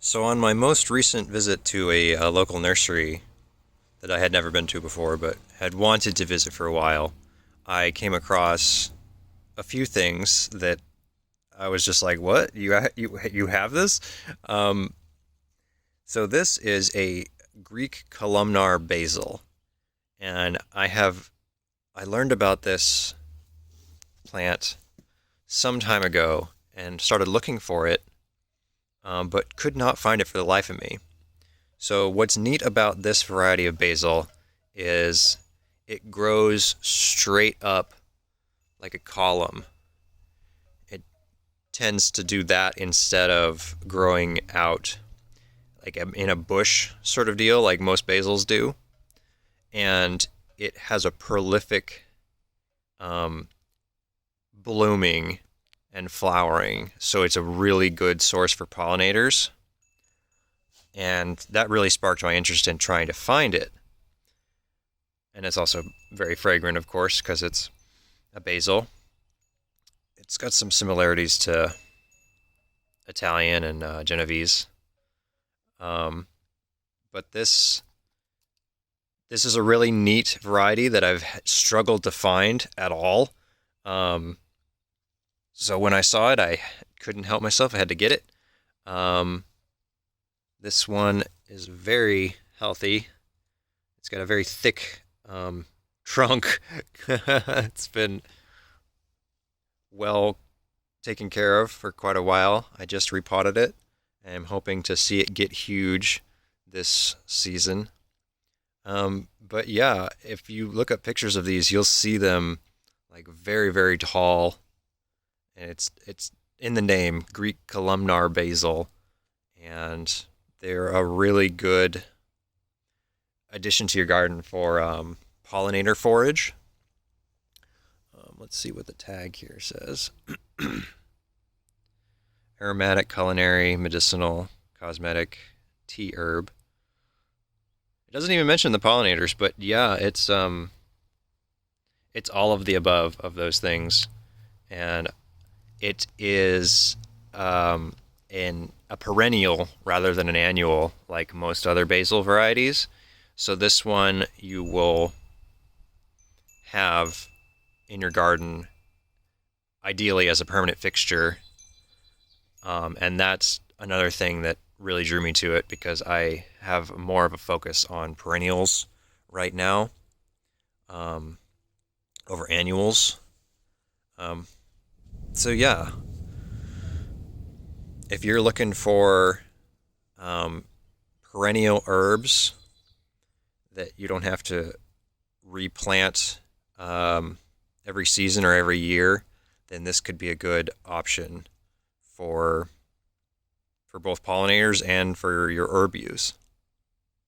So on my most recent visit to a local nursery that I had never been to before, but had wanted to visit for a while, I came across a few things that I was just like, "What? You have this?" Um, so this is a Greek Columnar Basil, and I learned about this plant some time ago and started looking for it, but could not find it for the life of me. So what's neat about this variety of basil is it grows straight up like a column. It tends to do that instead of growing out like in a bush sort of deal like most basils do. And it has a prolific um, blooming and flowering. So it's a really good source for pollinators. And that really sparked my interest in trying to find it. And it's also very fragrant, of course, because it's a basil. It's got some similarities to Italian and Genovese. Um, but this is a really neat variety that I've struggled to find at all. Um, so when I saw it, I couldn't help myself. I had to get it. Um, this one is very healthy. It's got a very thick trunk. It's been well taken care of for quite a while. I just repotted it, and I'm hoping to see it get huge this season. But yeah, if you look up pictures of these, you'll see them like very, very tall, and it's in the name Greek Columnar Basil, and they're a really good addition to your garden for pollinator forage. Let's see what the tag here says. Aromatic, culinary, medicinal, cosmetic, tea herb. It doesn't even mention the pollinators, but yeah, it's all of the above of those things, and it is in a perennial rather than an annual, like most other basil varieties. So this one you will have in your garden, ideally as a permanent fixture, and that's another thing that really drew me to it because I have more of a focus on perennials right now um, over annuals. Um, so yeah, if you're looking for um, perennial herbs that you don't have to replant every season or every year, then this could be a good option for both pollinators and for your herb use.